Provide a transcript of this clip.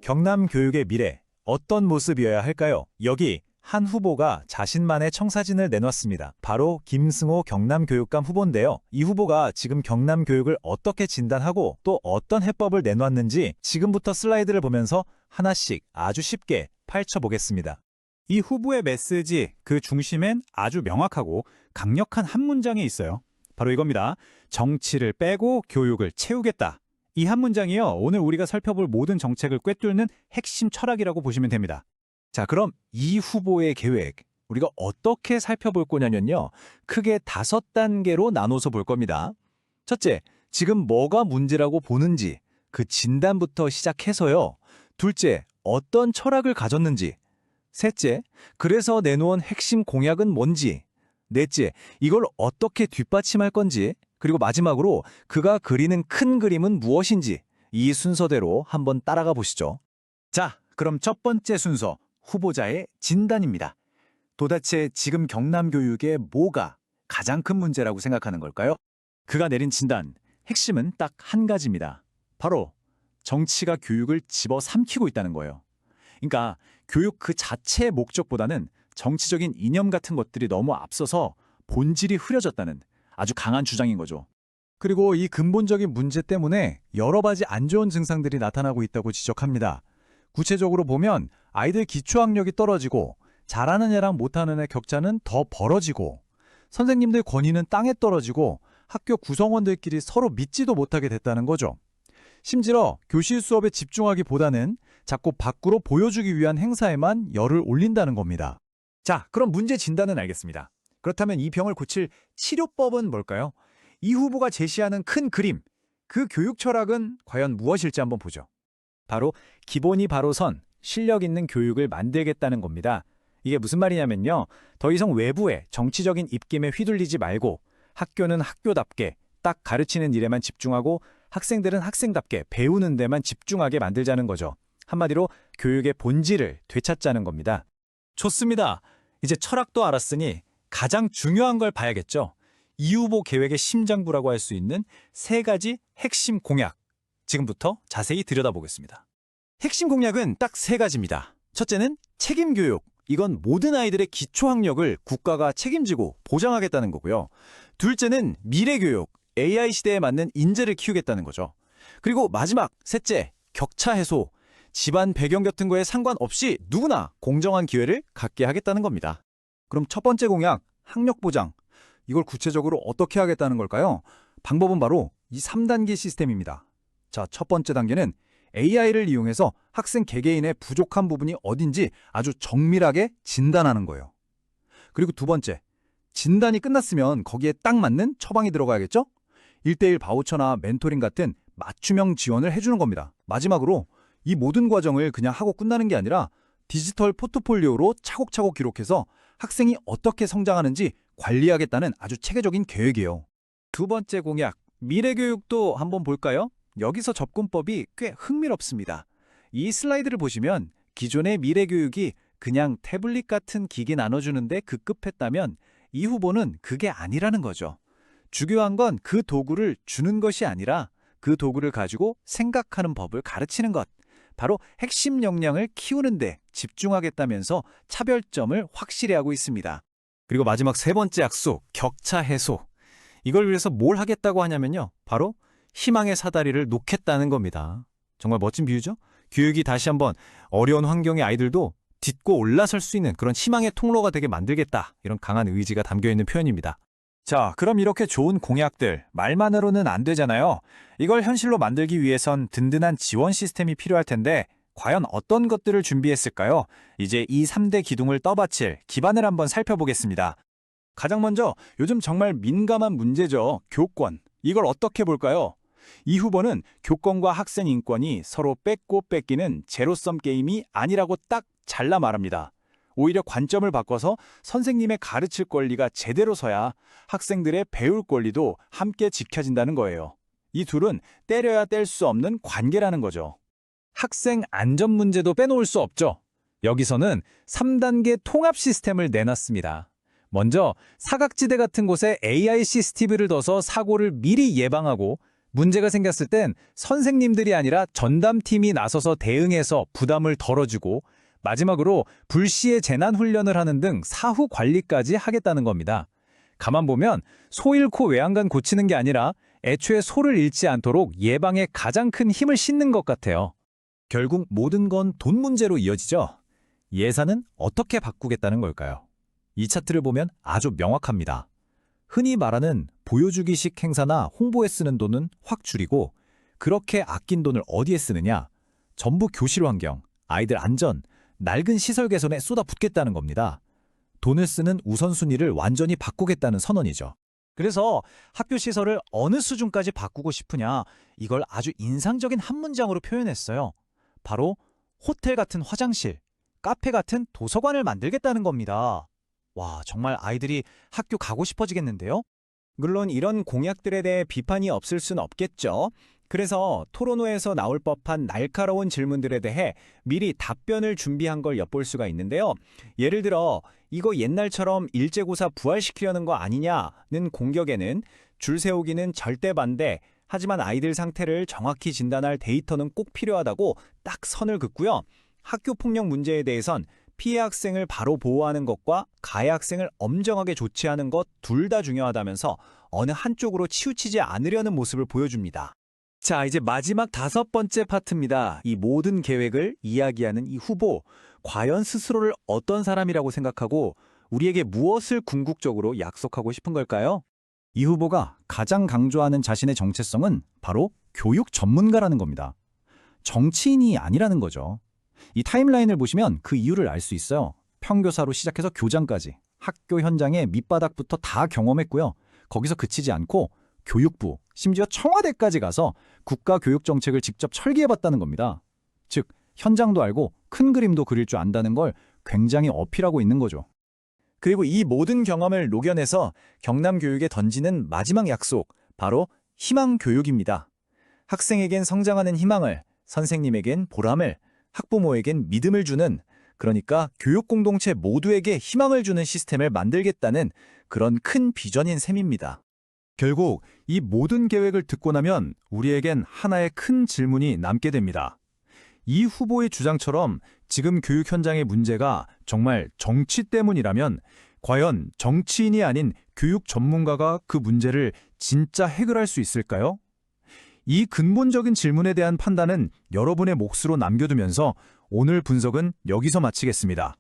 경남 교육의 미래, 어떤 모습이어야 할까요? 여기 한 후보가 자신만의 청사진을 내놨습니다. 바로 김승호 경남교육감 후보인데요. 이 후보가 지금 경남교육을 어떻게 진단하고 또 어떤 해법을 내놨는지 지금부터 슬라이드를 보면서 하나씩 아주 쉽게 파헤쳐보겠습니다. 이 후보의 메시지, 그 중심엔 아주 명확하고 강력한 한 문장이 있어요. 바로 이겁니다. 정치를 빼고 교육을 채우겠다. 이 한 문장이요, 오늘 우리가 살펴볼 모든 정책을 꿰뚫는 핵심 철학이라고 보시면 됩니다. 자, 그럼 이 후보의 계획, 우리가 어떻게 살펴볼 거냐면요. 크게 5단계로 나눠서 볼 겁니다. 첫째, 지금 뭐가 문제라고 보는지, 그 진단부터 시작해서요. 둘째, 어떤 철학을 가졌는지. 셋째, 그래서 내놓은 핵심 공약은 뭔지. 넷째, 이걸 어떻게 뒷받침할 건지. 그리고 마지막으로 그가 그리는 큰 그림은 무엇인지. 이 순서대로 한번 따라가 보시죠. 자, 그럼 첫 번째 순서, 후보자의 진단입니다. 도대체 지금 경남교육의 뭐가 가장 큰 문제라고 생각하는 걸까요? 그가 내린 진단, 핵심은 딱 한 가지입니다. 바로 정치가 교육을 집어삼키고 있다는 거예요. 그러니까 교육 그 자체의 목적보다는 정치적인 이념 같은 것들이 너무 앞서서 본질이 흐려졌다는 아주 강한 주장인 거죠. 그리고 이 근본적인 문제 때문에 여러 가지 안 좋은 증상들이 나타나고 있다고 지적합니다. 구체적으로 보면 아이들 기초학력이 떨어지고 잘하는 애랑 못하는 애 격차는 더 벌어지고 선생님들 권위는 땅에 떨어지고 학교 구성원들끼리 서로 믿지도 못하게 됐다는 거죠. 심지어 교실 수업에 집중하기보다는 자꾸 밖으로 보여주기 위한 행사에만 열을 올린다는 겁니다. 자, 그럼 문제 진단은 알겠습니다. 그렇다면 이 병을 고칠 치료법은 뭘까요? 이 후보가 제시하는 큰 그림, 그 교육 철학은 과연 무엇일지 한번 보죠. 바로 기본이 바로 선, 실력 있는 교육을 만들겠다는 겁니다. 이게 무슨 말이냐면요. 더 이상 외부의 정치적인 입김에 휘둘리지 말고 학교는 학교답게 딱 가르치는 일에만 집중하고 학생들은 학생답게 배우는 데만 집중하게 만들자는 거죠. 한마디로 교육의 본질을 되찾자는 겁니다. 좋습니다. 이제 철학도 알았으니 가장 중요한 걸 봐야겠죠. 이 후보 계획의 심장부라고 할 수 있는 3가지 핵심 공약. 지금부터 자세히 들여다보겠습니다. 핵심 공약은 딱 3가지입니다. 첫째는 책임교육. 이건 모든 아이들의 기초학력을 국가가 책임지고 보장하겠다는 거고요. 둘째는 미래교육. AI 시대에 맞는 인재를 키우겠다는 거죠. 그리고 마지막, 셋째, 격차 해소. 집안 배경 같은 거에 상관없이 누구나 공정한 기회를 갖게 하겠다는 겁니다. 그럼 첫 번째 공약, 학력 보장. 이걸 구체적으로 어떻게 하겠다는 걸까요? 방법은 바로 이 3단계 시스템입니다. 자, 첫 번째 단계는 AI를 이용해서 학생 개개인의 부족한 부분이 어딘지 아주 정밀하게 진단하는 거예요. 그리고 두 번째, 진단이 끝났으면 거기에 딱 맞는 처방이 들어가야겠죠? 1:1 바우처나 멘토링 같은 맞춤형 지원을 해주는 겁니다. 마지막으로 이 모든 과정을 그냥 하고 끝나는 게 아니라 디지털 포트폴리오로 차곡차곡 기록해서 학생이 어떻게 성장하는지 관리하겠다는 아주 체계적인 계획이에요. 두 번째 공약, 미래교육도 한번 볼까요? 여기서 접근법이 꽤 흥미롭습니다. 이 슬라이드를 보시면 기존의 미래교육이 그냥 태블릿 같은 기기 나눠주는데 급급했다면 이 후보는 그게 아니라는 거죠. 중요한 건 그 도구를 주는 것이 아니라 그 도구를 가지고 생각하는 법을 가르치는 것. 바로 핵심 역량을 키우는 데 집중하겠다면서 차별점을 확실히 하고 있습니다. 그리고 마지막 3번째 약속, 격차 해소. 이걸 위해서 뭘 하겠다고 하냐면요. 바로 희망의 사다리를 놓겠다는 겁니다. 정말 멋진 비유죠? 교육이 다시 한번 어려운 환경의 아이들도 딛고 올라설 수 있는 그런 희망의 통로가 되게 만들겠다. 이런 강한 의지가 담겨있는 표현입니다. 자, 그럼 이렇게 좋은 공약들, 말만으로는 안 되잖아요. 이걸 현실로 만들기 위해선 든든한 지원 시스템이 필요할 텐데 과연 어떤 것들을 준비했을까요? 이제 이 3대 기둥을 떠받칠 기반을 한번 살펴보겠습니다. 가장 먼저 요즘 정말 민감한 문제죠. 교권. 이걸 어떻게 볼까요? 이 후보는 교권과 학생 인권이 서로 뺏고 뺏기는 제로섬 게임이 아니라고 딱 잘라 말합니다. 오히려 관점을 바꿔서 선생님의 가르칠 권리가 제대로 서야 학생들의 배울 권리도 함께 지켜진다는 거예요. 이 둘은 때려야 뗄 수 없는 관계라는 거죠. 학생 안전 문제도 빼놓을 수 없죠. 여기서는 3단계 통합 시스템을 내놨습니다. 먼저 사각지대 같은 곳에 AI CCTV를 둬서 사고를 미리 예방하고 문제가 생겼을 땐 선생님들이 아니라 전담팀이 나서서 대응해서 부담을 덜어주고 마지막으로 불시에 재난 훈련을 하는 등 사후 관리까지 하겠다는 겁니다. 가만 보면 소 잃고 외양간 고치는 게 아니라 애초에 소를 잃지 않도록 예방에 가장 큰 힘을 싣는 것 같아요. 결국 모든 건 돈 문제로 이어지죠. 예산은 어떻게 바꾸겠다는 걸까요? 이 차트를 보면 아주 명확합니다. 흔히 말하는 보여주기식 행사나 홍보에 쓰는 돈은 확 줄이고 그렇게 아낀 돈을 어디에 쓰느냐? 전부 교실 환경, 아이들 안전, 낡은 시설 개선에 쏟아붓겠다는 겁니다. 돈을 쓰는 우선순위를 완전히 바꾸겠다는 선언이죠. 그래서 학교 시설을 어느 수준까지 바꾸고 싶으냐, 이걸 아주 인상적인 한 문장으로 표현했어요. 바로 호텔 같은 화장실, 카페 같은 도서관을 만들겠다는 겁니다. 와, 정말 아이들이 학교 가고 싶어지겠는데요? 물론 이런 공약들에 대해 비판이 없을 순 없겠죠. 그래서 토론회에서 나올 법한 날카로운 질문들에 대해 미리 답변을 준비한 걸 엿볼 수가 있는데요. 예를 들어 이거 옛날처럼 일제고사 부활시키려는 거 아니냐는 공격에는 줄 세우기는 절대 반대, 하지만 아이들 상태를 정확히 진단할 데이터는 꼭 필요하다고 딱 선을 긋고요. 학교 폭력 문제에 대해선 피해 학생을 바로 보호하는 것과 가해 학생을 엄정하게 조치하는 것 둘 다 중요하다면서 어느 한쪽으로 치우치지 않으려는 모습을 보여줍니다. 자, 이제 마지막 5번째 파트입니다. 이 모든 계획을 이야기하는 이 후보, 과연 스스로를 어떤 사람이라고 생각하고 우리에게 무엇을 궁극적으로 약속하고 싶은 걸까요? 이 후보가 가장 강조하는 자신의 정체성은 바로 교육 전문가라는 겁니다. 정치인이 아니라는 거죠. 이 타임라인을 보시면 그 이유를 알 수 있어요. 평교사로 시작해서 교장까지 학교 현장의 밑바닥부터 다 경험했고요. 거기서 그치지 않고 교육부, 심지어 청와대까지 가서 국가교육정책을 직접 설계해봤다는 겁니다. 즉, 현장도 알고 큰 그림도 그릴 줄 안다는 걸 굉장히 어필하고 있는 거죠. 그리고 이 모든 경험을 녹여내서 경남교육에 던지는 마지막 약속, 바로 희망교육입니다. 학생에겐 성장하는 희망을, 선생님에겐 보람을, 학부모에겐 믿음을 주는, 그러니까 교육 공동체 모두에게 희망을 주는 시스템을 만들겠다는 그런 큰 비전인 셈입니다. 결국 이 모든 계획을 듣고 나면 우리에겐 하나의 큰 질문이 남게 됩니다. 이 후보의 주장처럼 지금 교육 현장의 문제가 정말 정치 때문이라면 과연 정치인이 아닌 교육 전문가가 그 문제를 진짜 해결할 수 있을까요? 이 근본적인 질문에 대한 판단은 여러분의 몫으로 남겨두면서 오늘 분석은 여기서 마치겠습니다.